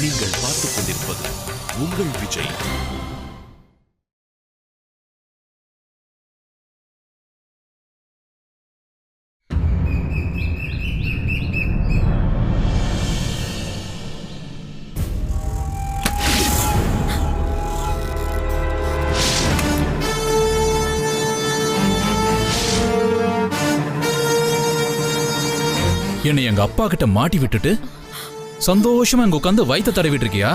நீங்கள் பார்த்துக் கொண்டிருப்பது உங்கள் விஜய். என்னை எங்க அப்பா கிட்ட மாட்டி விட்டுட்டு சந்தோஷமா இங்க உட்காந்து வயித்த தடவிட்டு இருக்கியா?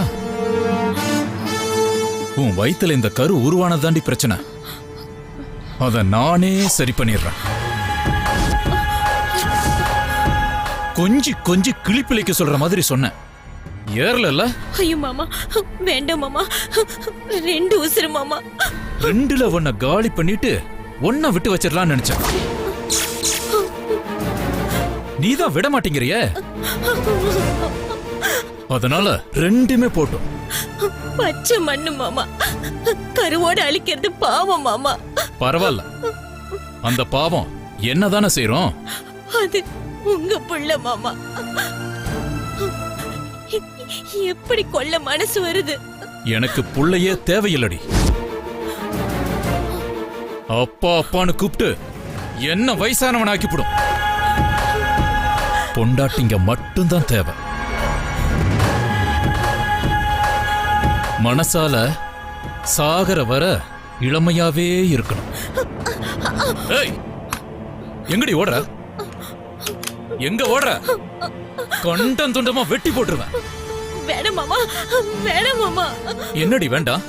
உன் வயித்துல இந்த கரு உருவானதாண்டி பிரச்சனை. அத நானே சரி பண்ணிடுறேன். கொஞ்சி கொஞ்சி கிளிப்பிழைக்க சொல்ற மாதிரி சொன்னேன். ஏறல? ஐயோ மாமா, வேண்டாம் மாமா, 2 உசுறு மாமா. 2ல ஒன்ன காலி பண்ணிட்டு ஒன்ன விட்டு வச்சிடலாம்னு நினைச்சேன். நீதான் விட மாட்டேங்கிறிய. அதனால 2மே போட்டோம். பச்சை மண்ணு மாமா, கருவோட அழிக்கிறது பாவம் மாமா. பரவாயில்ல, அந்த பாவம் என்னதானே செய்றோம். அது உங்க புள்ள மாமா. எப்படி கொல்ல மனசு வருது? எனக்கு புள்ளையே தேவையில்லடி. அப்பா அப்பான்னு கூப்பிட்டு என்ன வயசானவன் ஆக்கிவிடும். பொண்டாட்டிங்க மட்டும்தான் தேவை. மனசால சாகர வர இளமையாவே இருக்கணும். ஏய், எங்கடி ஓடுற? எங்க ஓடுற? கண்டம் துண்டமா வெட்டி போட்டுருவேன். வேணாம் மாமா, வேணாம் மாமா. என்னடி வேண்டாம்?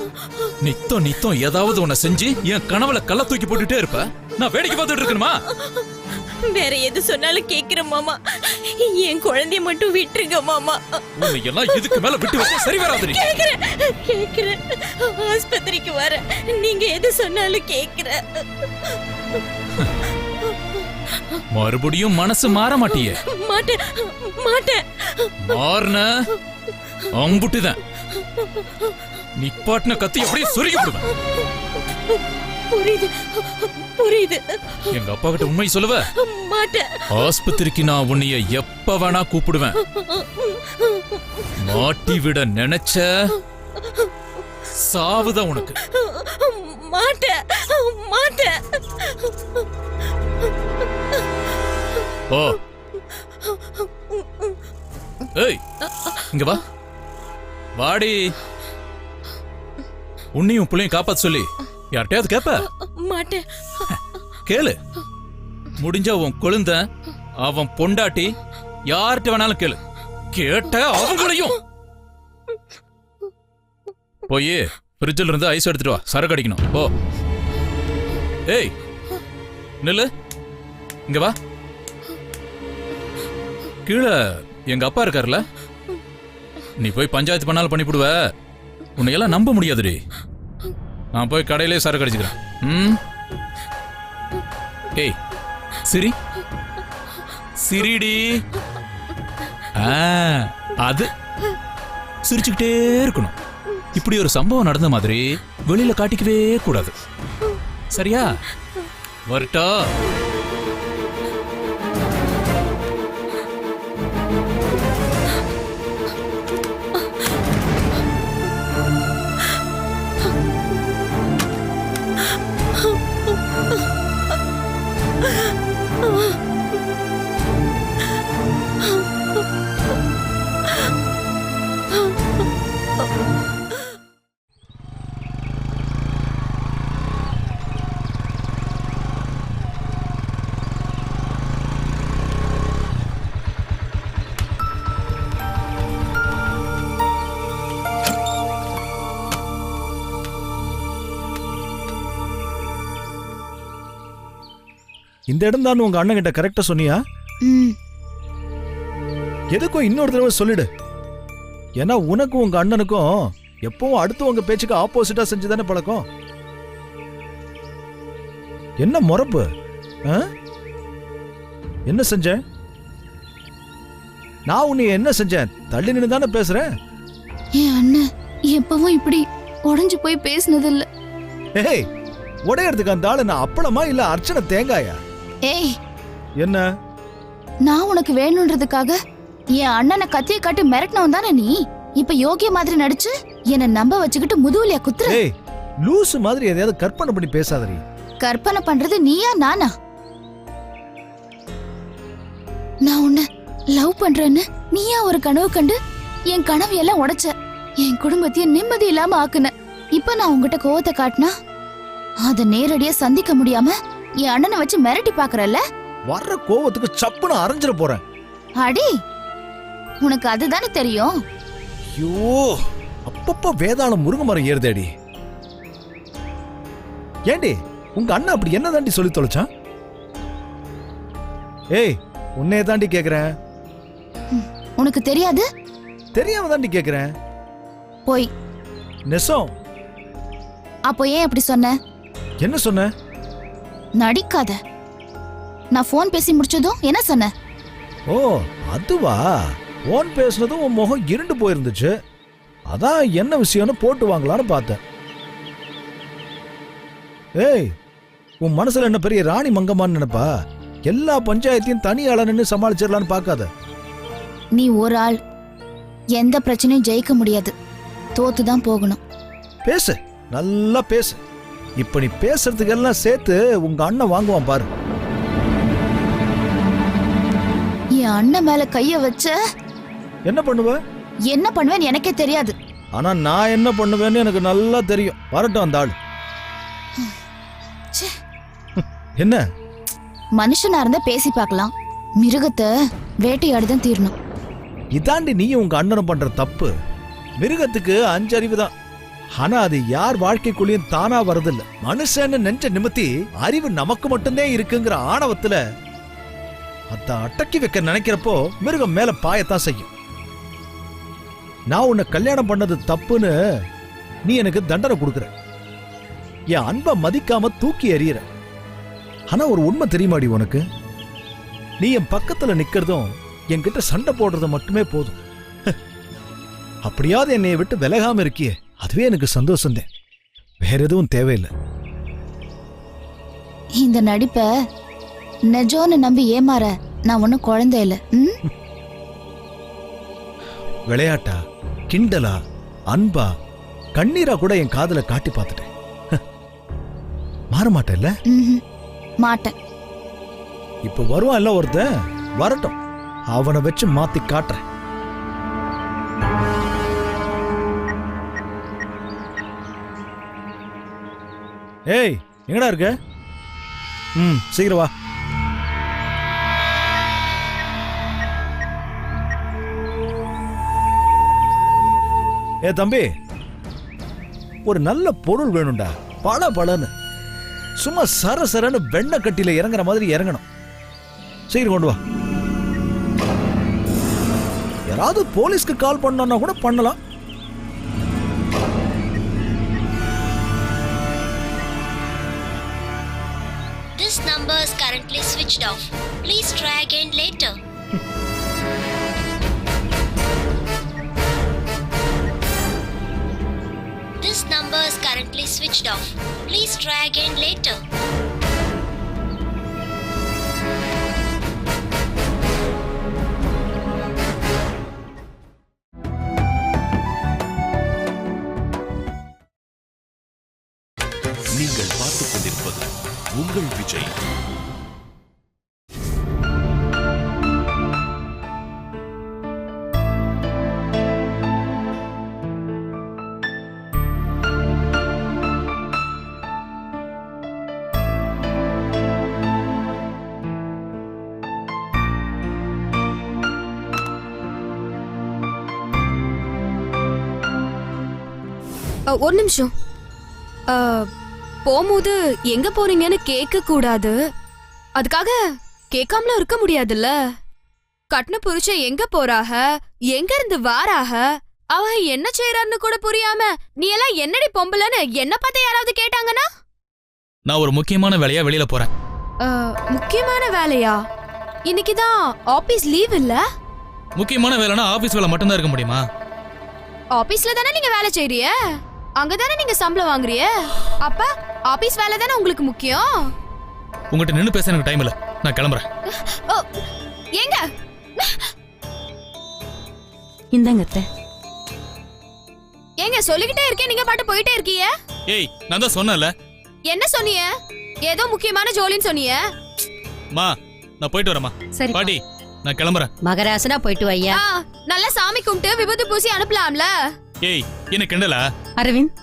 நித்தம் நித்தம் ஏதாவது உன்னை செஞ்சு என் கனவுல கள்ள தூக்கி போட்டுட்டே இருப்ப. நான் வேடிக்கை பார்த்துட்டு இருக்கணுமா? வேற எது சொன்னாலும் கேக்குறேன் மாமா. என் குழந்தைய மட்டும் விட்டுருங்க மாமா. உன்னை எல்லாம் இதுக்கு மேல விட்டு வச்சா சரி வராதுடி. கேக்குறேன், ஆஸ்பத்திரிக்கு வர. நீங்க எது சொன்னாலும் கேக்குறேன். மறுபடியும் மனசு மாற மாட்டியே? மாட்டேன் மாட்டேன். மாறின அம்புட்டுதான். நிப்பாட்டின கத்தி அப்படியே சொருகி விடுவேன். புரியுது புரியுது. எங்க அப்பா கிட்ட உண்மை சொல்லுவ மாட்டேன். ஆஸ்பத்திரிக்கு நான் உன்னைய எப்ப வேணா கூப்பிடுவேன். மாட்டி விட நினைச்ச சாவுதான் உனக்கு. மாட்டேன் மாட்டேன். ஓ, ஏய், இங்க வா. வாடி. உன்னையும் புள்ளையும் காப்பாத்து சொல்லி யார்கிட்டயாவது கேப்ப? மாட்டேன். கேளு. முடிஞ்ச உன் கொழுந்த, அவன் பொண்டாட்டி, யார்கிட்ட வேணாலும் கேளு. கேட்ட அவங்களையும் போய் ஃப்ரிட்ஜில் இருந்து ஐஸ் எடுத்துட்டு வா. சரக்கு அடிக்கணும். ஓ, ஏய் நில்லு. இங்க வா. கீழே எங்க அப்பா இருக்காருல்ல, நீ போய் பஞ்சாயத்து பண்ணாலும் பண்ணிவிடுவ. உன்னையெல்லாம் நம்ப முடியாதுடி. நான் போய் கடையிலே சரக்கு அடிச்சுக்கிறேன். ஏய், சிரி சிரிடி. அது சிரிச்சுக்கிட்டே இருக்கணும். இப்படி ஒரு சம்பவம் நடந்த மாதிரி வெளியில காட்டிக்கவே கூடாது. சரியா? வரட்டா? இந்த இடம் தான் உங்க அண்ணன் கிட்ட கரெக்டா சொன்னியா? எதுக்கும் இன்னொரு தடவை சொல்லிடு. ஏன்னா உனக்கும் உங்க அண்ணனுக்கும் எப்பவும் அடுத்தவங்க பேச்சுக்கு ஆப்போசிட்டா செஞ்சுதானே பழக்கம். என்ன முறப்பு? என்ன செஞ்சேன் நான்? உன்னை என்ன செஞ்சேன்? தள்ளி நின்று தானே பேசுறேன். என் அண்ணன் எப்பவும் இப்படி உடைஞ்சு போய் பேசினது இல்ல. ஏய், உடையறதுக்கு அந்த ஆளு நான் அப்பளமா இல்ல அர்ச்சனை தேங்காயா? ஏய், என்ன? நான் உனக்கு வேணும்ன்றதுக்காக என் அண்ணனை கத்தியை காட்டி மிரட்டினவன் தானே நீ? இப்ப யோகிய மாதிரி நடிச்சு என்ன நம்ப வச்சுக்கிட்டு முதுகுலியா குத்துற. ஏய் லூசு மாதிரி எதையாவது கற்பனை பண்ணி பேசாதடி. கற்பனை பண்றது நீயா நானா? நான் உன்னை லவ் பண்றேன்னு நீயா ஒரு கனவு கண்டு என் கனவு எல்லாம் உடைச்ச. என் குடும்பத்தையும் நிம்மதி இல்லாம ஆக்குன. இப்ப நான் உங்ககிட்ட கோவத்தை காட்டினா அத நேரடியா சந்திக்க முடியாம என் அண்ணனை வச்சு மிரட்டி பாக்குறல்ல. வர்ற கோவத்துக்கு சப்புன்னு அரைஞ்சிட போறேன். அடி, உனக்கு அதுதானே தெரியும். ஐயோ அப்பப்ப வேதாளம் முருங்க மரம் ஏறுதேடி. ஏண்டி உங்க அண்ணன் அப்படி என்ன தாண்டி சொல்லி தொலைச்சான்? ஏய் உன்னைய தாண்டி கேக்குறேன். உனக்கு தெரியாது? தெரியாம தாண்டி கேக்குறேன். போய் நெசம். அப்போ ஏன் அப்படி சொன்ன? என்ன சொன்ன? நடிக்காத. நான் போன் பேசி முடிச்சதும் என்ன சொன்ன? ஓ அதுவா? போன் பேசுனதும் உன் முகம் இருண்டு போயிருந்துச்சு. அதான் என்ன விஷயம்னு போட்டு வாங்கலான்னு பார்த்தேன். ஏய் உன் மனசுல என்ன பெரிய ராணி மங்கம்மான்னு நினைப்பா? எல்லா பஞ்சாயத்தையும் தனி ஆளன்னு சமாளிச்சிடலான்னு பார்க்காத. நீ ஒரு ஆள், எந்த பிரச்சனையும் ஜெயிக்க முடியாது, தோத்துதான் போகணும். பேசு, நல்லா பேசு. இப்ப நீ பேசுறதுக்கெல்லாம் சேர்த்து உங்க அண்ணன் வாங்குவான் பாரு. என் அண்ணன் மேல கைய வச்ச என்ன பண்ணுவ? என்ன பண்ணுவேன்னு எனக்கே தெரியாது. ஆனா நான் என்ன பண்ணுவேன்னு எனக்கு நல்லா தெரியும். வரட்டும் அந்த ஆள். ச்சே. என்ன மனுஷனா இருந்தா பேசி பார்க்கலாம், மிருகத்தை வேட்டையாடிதான் தீரணும். இதாண்டி நீயும் உங்க அண்ணனும் பண்ற தப்பு. மிருகத்துக்கு 5 அறிவு தான். ஆனா அது யார் வாழ்க்கைக்குள்ளேயும் தானா வரதில்ல. மனுஷன்னு நெஞ்ச நிமித்தி அறிவு நமக்கு மட்டும்தான் இருக்குங்கிற ஆணவத்துல அத அடக்கி வைக்க நினைக்கிறப்போ மிருகம் மேல பாயத்தான் செய்யும். நான் உன்னை கல்யாணம் பண்ணது தப்புன்னு நீ எனக்கு தண்டனை கொடுக்குற. என் அன்பை மதிக்காம தூக்கி எறியற. ஆனா ஒரு உண்மை தெரியுமாடி உனக்கு? நீ என் பக்கத்துல நிக்கிறதும் என்கிட்ட சண்டை போடுறது மட்டுமே போதும். அப்படியாவது என்னைய விட்டு விலகாம இருக்கியே, அதுவே எனக்கு சந்தோஷம் தான். வேற எதுவும் தேவையில்லை. இந்த நடிப்ப நெஜோன்னு நம்பி ஏமாற நான் ஒன்னும் குழந்தை இல்ல. விளையாட்டா, கிண்டலா, அன்பா, கண்ணீரா கூட என் காதுல காட்டி பார்த்துட்டேன். மாற மாட்டேல்ல? மாட்டேன். இப்ப வருவான் இல்ல ஒருத்தன், வரட்டும். அவனை வச்சு மாத்தி காட்டுறேன். ஏய் எங்கடா இருக்க? சீக்கிரம் வா. ஏ தம்பி, ஒரு நல்ல பொருள் வேணும்டா. பல பலன்னு சும்மா சரசரன்னு வெண்ண கட்டில இறங்குற மாதிரி இறங்கணும். சீக்கிரம் கொண்டு வா. யாராவது போலீஸ்க்கு கால் பண்ணா கூட பண்ணலாம். This number is currently switched off. Please try again later. This number is currently switched off. Please try again later. நீங்கள் பார்த்துக் கொண்டிருப்பது உங்கள் விஜய். ஒரு நிமிஷம். போகும்போது எங்க போறீங்கன்னு கேட்க கூடாது. அதுக்காக கேட்காமல இருக்க முடியாதுல்ல. கட்ன புருஷன் எங்க போறாக, எங்க இருந்து வாராக, அவ என்ன செய்யறான்னு கூட புரியாம நீ எல்லாம் என்னடி பொம்பளைன்னு என்ன பார்த்து யாராவது கேட்டாங்கன்னா? நான் ஒரு முக்கியமான வேலையா வெளியில போறேன். முக்கியமான வேலையா? இன்னைக்குதான் ஆபீஸ் லீவ் இல்ல? முக்கியமான வேலைனா ஆபீஸ் வேலை மட்டும்தான் இருக்க முடியுமா? ஆபீஸ்ல தானே நீங்க வேலை செய்றீங்க, அங்கதானே நீங்க சம்பளம் வாங்குறீங்க. அப்ப ஆபீஸ் வேலை தானே உங்களுக்கு முக்கியம். உங்ககிட்ட நின்னு பேச எனக்கு டைம் இல்ல, நான் கிளம்புறேன். எங்க இந்தாங்க அத்தை. ஏங்க சொல்லிக்கிட்டே இருக்கேன், நீங்க பாட்டு போயிட்டே இருக்கீங்க. ஏய் நான் தான் சொன்னேன்ல. என்ன சொன்னீங்க? ஏதோ முக்கியமான ஜோலின்னு சொன்னீங்க. மா நான் போயிட்டு வரேம்மா. சரி பாட்டி நான் கிளம்புறேன். மகராசனா போயிட்டு வையா. நல்லா சாமி கும்பிட்டு விபூதி பூசி அனுப்பலாம்ல. ஏய் என்ன கிண்டலா? அரவிந்த்,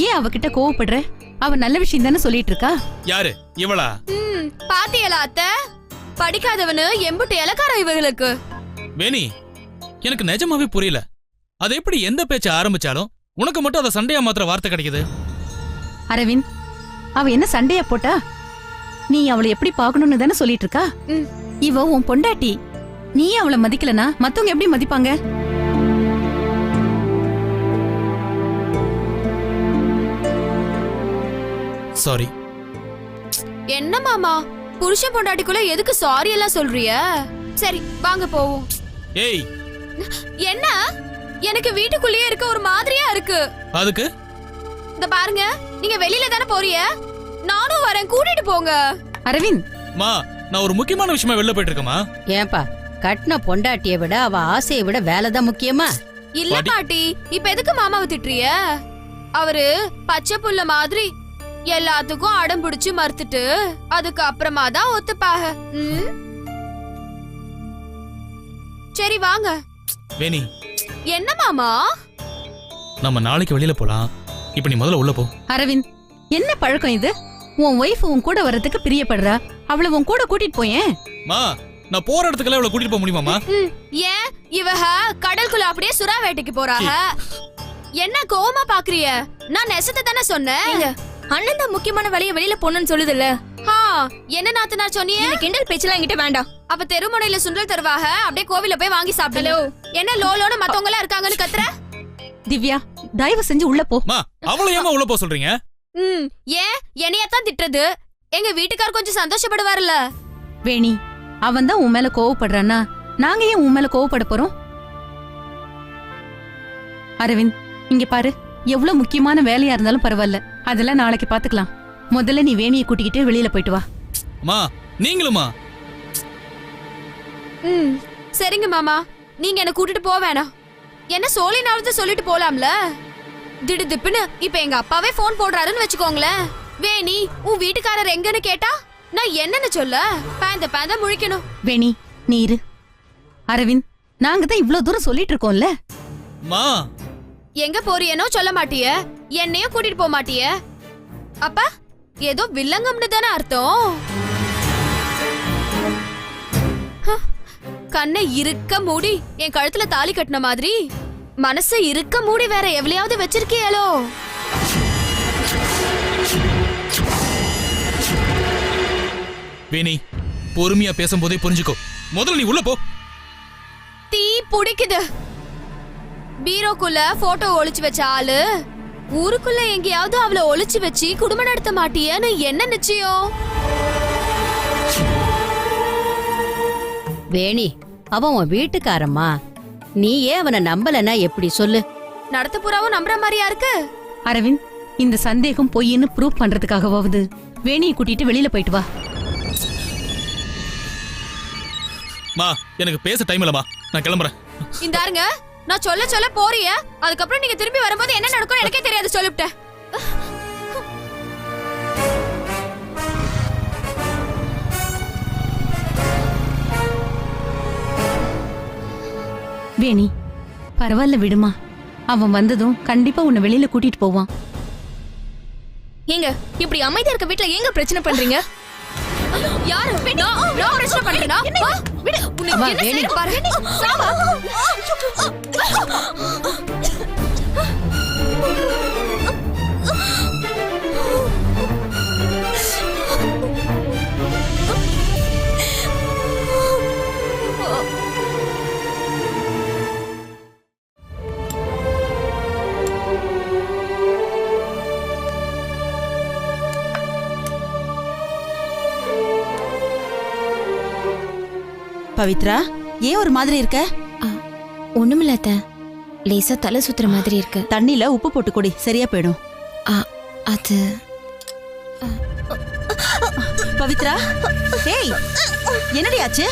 ஏன் அவகிட்ட கோவப்படுற? அவ நல்ல விஷயம் தானே சொல்லிட்டு இருக்கா. யாரு இவளா? பாத்தியலா அத்தை, படிக்காதவனு எம்புட்டு இலக்காரம் இவங்களுக்கு. வேணி எனக்கு நிஜமாவே புரியல. அது எப்படி எந்த பேச்ச ஆரம்பிச்சாலும் உனக்கு மட்டும் அத சண்டையா மாத்திர வார்த்தை கிடைக்குது? அரவிந்த், அவ என்ன சண்டையா போட்டா? நீ அவளை எப்படி பாக்கணும்னு தானே சொல்லிட்டு இருக்கா. இவ உன் பொண்டாட்டி. நீ அவளை மதிக்கலனா மத்தவங்க எப்படி மதிப்பாங்க? சாரி. என்ன மாமா, புருஷன் பொண்டாட்டிக்குள்ள எதுக்கு சாரி எல்லாம் சொல்றிய? சரி வாங்க போவோம். ஏய் என்ன, எனக்கு வீட்டுக்குள்ளேயே இருக்க ஒரு மாதிரியா இருக்கு. அதுக்கு இந்த பாருங்க, நீங்க வெளியில தானே போறீங்க, நானும் வரேன், கூட்டிட்டு போங்க. அரவிந்த், மா நான் ஒரு முக்கியமான விஷயமா வெளில போயிட்டு இருக்கேமா. ஏன்பா, கட்டின பொண்டாட்டிய விட அவ ஆசையை விட வேலைதான் முக்கியமா? இல்ல பாட்டி, இப்ப எதுக்கு மாமாவை திட்டுறிய? அவரு பச்சை புள்ள மாதிரி எல்லாத்துக்கும் அடம் பிடிச்சு மறுத்துட்டு அதுக்கு அப்புறமா தான் ஒத்துப்பாக. சரி வாங்க. வேணி என்ன மாமா? நம்ம நாளைக்கு வெளியில போலாம். இப்ப நீ முதல்ல உள்ள போ. அரவிந்த், என்ன பழக்கம் இது? உன் ஒய்ஃப் உன் கூட வர்றதுக்கு பிரியப்படுறா, அவளை உன் கூட கூட்டிட்டு போயேன். மா நான் போற இடத்துக்குலாம் இவ்வளவு கூட்டிட்டு போக முடியுமாமா? ஏன் இவக கடலுக்குள்ள அப்படியே சுறா வேட்டைக்கு போறாக? என்ன கோவமா பாக்குறிய? நான் நெசத்தை தானே சொன்னேன். அண்ணன் தான் முக்கியமான வழிய வெளியில போகணும்னு சொல்லுதுல்ல. என்ன நாத்தனார் சொன்னீங்க? இந்த கிண்டல் பேச்செல்லாம் என்கிட்ட வேண்டாம். அப்ப தெருமுனையில சுண்டல் தருவாக, அப்படியே கோவில போய் வாங்கி சாப்பிடலோ. என்ன லோலோட மத்தவங்க எல்லாம் இருக்காங்கன்னு கத்துற? திவ்யா, தயவு செஞ்சு உள்ள போ. மா அவளை ஏமா உள்ள போக சொல்றீங்க? ஏன் என்னையத்தான் திட்டுறது? எங்க வீட்டுக்கார் கொஞ்சம் சந்தோஷப்படுவார்ல. வேணி, அவன் தான் உன் மேல கோவப்படுறானா, நாங்க ஏன் உன் மேல கோவப்பட போறோம்? அரவிந்த், இங்க பாரு, எவ்வளவு முக்கியமான வேலையா இருந்தாலும் பரவாயில்ல, அதெல்லாம் நாளைக்கு பாத்துக்கலாம். முதல்ல நீ வேணியை கூட்டிக்கிட்டு வெளியில போயிட்டு வா. மா நீங்களுமா? சரிங்க மாமா, நீங்க என்ன கூட்டிட்டு போக வேணாம். என்ன சோழினாவது சொல்லிட்டு போலாம்ல. திடுதிப்புன்னு இப்ப எங்க அப்பாவே போன் போடுறாருன்னு வச்சுக்கோங்களேன். வேணி உன் வீட்டுக்காரர் எங்கன்னு கேட்டா நான் என்னன்னு சொல்ல? பேந்த பேந்த முழிக்கணும். வேணி நீ இரு. அரவிந்த், நாங்க தான் இவ்ளோ தூரம் சொல்லிட்டு இருக்கோம்ல. மா எங்க போறியனோ சொல்ல மாட்டிய, என்னையும் கூட்டிட்டு போக மாட்டிய. அப்பா ஏதோ வில்லங்கம்னு தானே அர்த்தம். கண்ணை இருக்க மூடி என் கழுத்துல தாலி கட்டின மாதிரி மனசை இருக்க மூடி வேற எவ்வளையாவது வச்சிருக்கியாலோ? வேணி பொறுமையா பேசும்போதே புரிஞ்சுக்கோ. முதல்ல நீ உள்ள போ. தீ பிடிக்குது. பீரோக்குள்ள போட்டோ ஒளிச்சு வச்ச ஆளு ஊருக்குள்ள எங்கேயாவது அவளை ஒளிச்சு வச்சு குடும்பம் நடத்த மாட்டியன்னு என்ன நிச்சயம்? வேணி, அவன் உன் வீட்டுக்காரம்மா. நீ ஏன் அவனை நம்பலன்னா எப்படி சொல்லு? நடத்த புறாவும் நம்புற மாதிரியா இருக்கு. அரவிந்த், இந்த சந்தேகம் பொய்ன்னு ப்ரூவ் பண்றதுக்காகவாவது வேணியை கூட்டிட்டு வெளியில போயிட்டு வா. மா எனக்கு பேச டைம் இல்லமா, நான் கிளம்புறேன். இந்தாருங்க, நான் சொல்ல சொல்ல போறிய, அதுக்கப்புறம் நீங்க திரும்பி வரும்போது என்ன நடக்கும் எனக்கே தெரியாது. சொல்லிவிட்டேன். வேணி, பரவாயில்ல விடுமா. அவன் வந்ததும் கண்டிப்பா உன்னை வெளியில கூட்டிட்டு போவான். ஏங்க இப்படி அமைதியா இருக்க வீட்ல ஏங்க பிரச்சனை பண்றீங்க? யாரு? நான் பிரச்சனை பண்றேனா? விடு, உனக்கு அம்மா, என்ன வேணி. செய்யணும் பாரு. சாவா. பவித்ரா, ஏன் ஒரு மாதிரி இருக்க? ஒண்ணுமில்ல அத்த, லேசா தலை சுத்துற மாதிரி இருக்கு. தண்ணில உப்பு போட்டு குடி, சரியா போயிடும். அது பவித்ரா, ஏய், என்னடி ஆச்சு?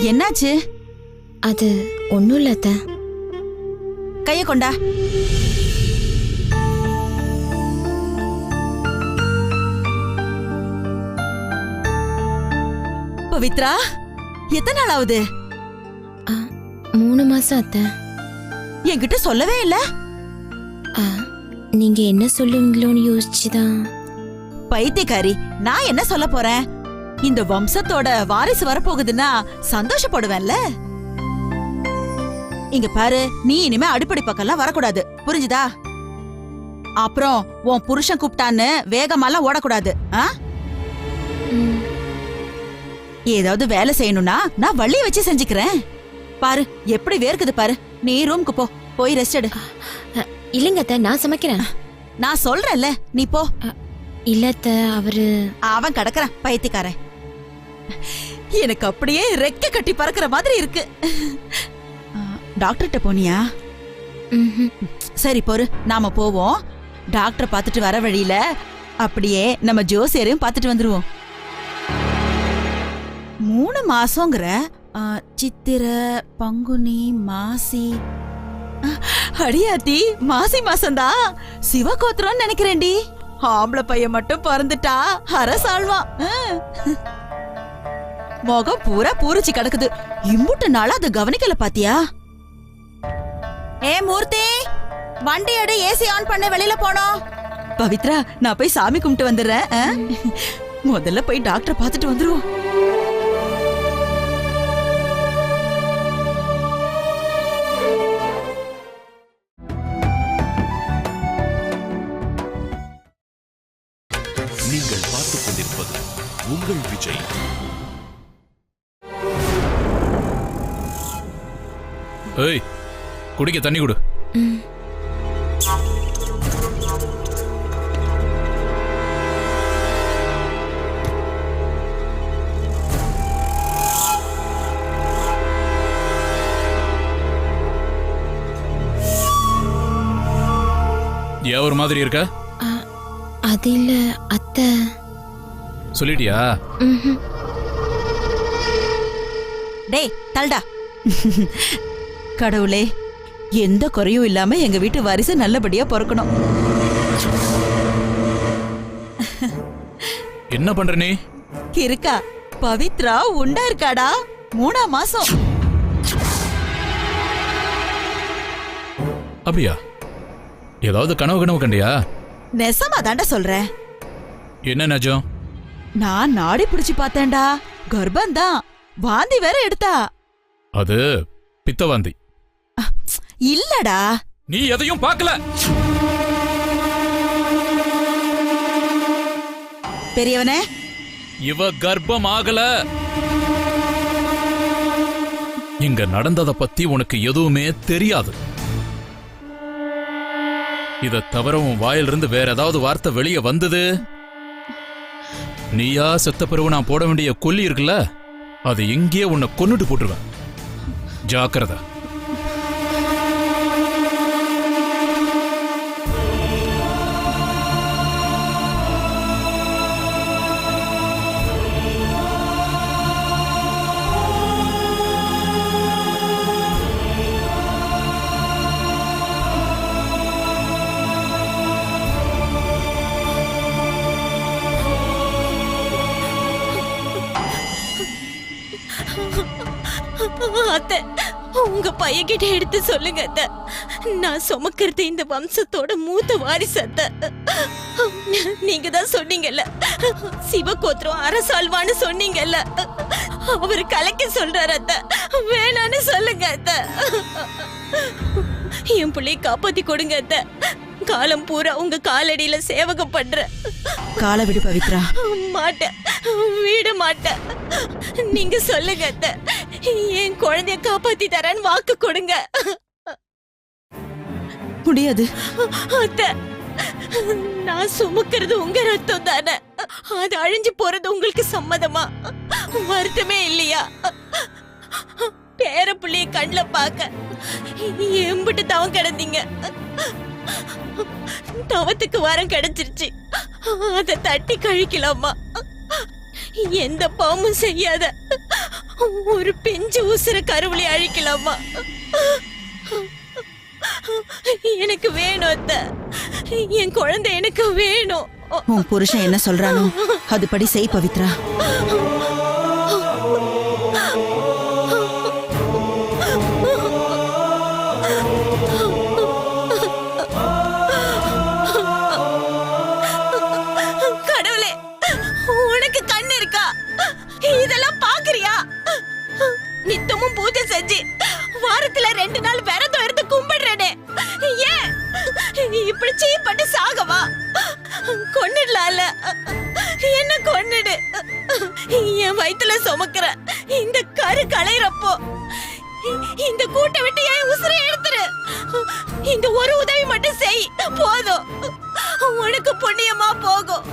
என்னாச்சு? அது ஒண்ணும் இல்ல அத்தை. கைய கொண்டா. பவித்ரா, எத்தனை நாள் ஆகுது? 3 மாசம் அத்தை. என்கிட்ட சொல்லவே இல்ல. நீங்க என்ன சொல்லுவீங்களோன்னு யோசிச்சுதான். பைத்தியக்காரி, நான் என்ன சொல்ல போறேன்? இந்த வம்சத்தோட வாரிசு வரப்போகுதுன்னா சந்தோஷப்படுவேன்ல. இங்க பாரு, நீ இனிமே அடிப்படை பக்கம்லாம் வரக்கூடாது, புரிஞ்சுதா? அப்புறம் உன் புருஷன் கூப்பிட்டான்னு வேகமாலாம் ஓடக்கூடாது. ஏதாவது வேலை செய்யணும்னா நான் வள்ளி வச்சு செஞ்சுக்கிறேன். பாரு எப்படி வேர்க்குது பாரு. நீ ரூமுக்கு போ, போய் ரெஸ்ட் எடு. இல்லங்க அத்தை, நான் சமைக்கிறேன். நான் சொல்றேன்ல, நீ போ. இல்ல அத்தை, அவன் கிடக்குறான் பைத்தியக்காரன். எனக்கு அப்படியே ரெக்க கட்டி பறக்கிற மாதிரி இருக்கு. டாக்டர்கிட்ட போனியா? சரி பொறு, நாம போவோம். டாக்டரை பார்த்துட்டு வர வழியில அப்படியே நம்ம ஜோசியரையும் பார்த்துட்டு வந்துருவோம். 3 மாசங்கிற? சித்திரை, பங்குனி, மாசி. அடியாத்தி, மாசி மாசம்தான். சிவகோத்திரம்னு நினைக்கிறேன்டி. ஆம்பளை பையன் மட்டும் பிறந்துட்டா அரசாழ்வான். முகம் பூரா பூரிச்சு கிடக்குது. இம்புட்டு நாளா அதை கவனிக்கல பாத்தியா? ஏ மூர்த்தி, வண்டி எடு, ஏசி ஆன் பண்ண, வெளியில போனோம். பவித்ரா, நான் போய் சாமி கும்பிட்டு வந்துடுறேன். முதல்ல போய் டாக்டர் பார்த்துட்டு வந்துருவோம். நீங்கள் பார்த்துக் கொண்டிருப்பது உங்கள் விஜய். ஏய், குடிக்க தண்ணி கொடு. ஏன் ஒரு மாதிரி இருக்க? அது இல்ல அத்தை. சொல்லிட்டியா? டேய் தல்டா. கடவுளே, எந்த குறையும் இல்லாம எங்க வீட்டு வாரிசு நல்லபடியா பிறக்கணும். என்ன பண்ற நீ? இருக்கா, பவித்ரா உண்டா இருக்காடா. 3ஆம் மாசம். அப்படியா? ஏதாவது கனவு கண்டியா? நெசமா தாண்டா சொல்றேன். என்ன நிஜம்? நான் நாடி பிடிச்சு பார்த்தேன்டா. கர்ப்பந்தான். வாந்தி வேற எடுத்தா. அது பித்தவாந்தி. இல்லடா. நீ எதையும் பார்க்கல. பெரியவனே, இவ கர்ப்பம் ஆகல. இங்க நடந்தத பத்தி உனக்கு எதுவுமே தெரியாது. இத தவிர உன் வாயிலிருந்து வேற ஏதாவது வார்த்தை வெளியே வந்தது, நீயா செத்த பிறகு நான் போட வேண்டிய கொல்லி இருக்குல்ல, அது எங்கேயே உன்னை கொன்னுட்டு போட்டுருவேன். ஜாக்கிரதை. அத்தை, உங்க பையன்கிட்ட எடுத்து சொல்லுங்க அத்தை. நான் சுமக்கிறது இந்த வம்சத்தோட மூத்த வாரிசு அத்தை. நீங்க தான் சொன்னீங்கல்ல, சிவகோத்திரம் அரசாழ்வான்னு சொன்னீங்கல்ல. அவரு கலைக்க சொல்றாரு அத்தை. வேணான்னு சொல்லுங்க அத்தை. என் பிள்ளைய காப்பாத்தி கொடுங்க அத்தை. காலம் பூரா உங்க காலடியில சேவகம் பண்ற. கால விடு பவித்ரா. மாட்டேன், விட மாட்டேன். நீங்க சொல்லுங்க அத்தை, என் குழந்தைய காப்பாத்தி தரேன்னு வாக்கு கொடுங்க. முடியாது அத்தை. நான் சுமக்கிறது உங்க ரத்தம் தானே. அது அழிஞ்சு போறது உங்களுக்கு சம்மதமா? வருத்தமே இல்லையா? பேர புள்ளைய கண்ணுல பாக்க எம்பிட்டு தவம் கிடந்தீங்க. தவத்துக்கு வாரம் கிடைச்சிருச்சு. அதை தட்டி கழிக்கலாமா? எந்த பாவமும் செய்யாத ஒரு பிஞ்சு உசுர கருவழி அழிக்கலாமா? எனக்கு வேணும் அத்தை. என் குழந்தை எனக்கு வேணும். உன் புருஷன் என்ன சொல்றானோ அதுபடி செய் பவித்ரா. கடவுளே, உனக்கு கண்ணு இருக்கா? இதெல்லாம் பாக்குறியா? நித்தமும் பூஜை செஞ்சு வாரத்துல 2 நாள் விரதம் இருந்து கும்பிடுறேனே, ஏன் இப்படி சீப்பட்டு சாகவா? கொன்னுடலாம்ல, என்ன கொன்னுடு. என் வயித்துல சுமக்கிற இந்த கரு களையிறப்போ இந்த கூட்டை விட்டு என் உசுரை எடுத்துரு. இந்த ஒரு உதவி மட்டும் செய், போதும். உனக்கு புண்ணியமா போகும்.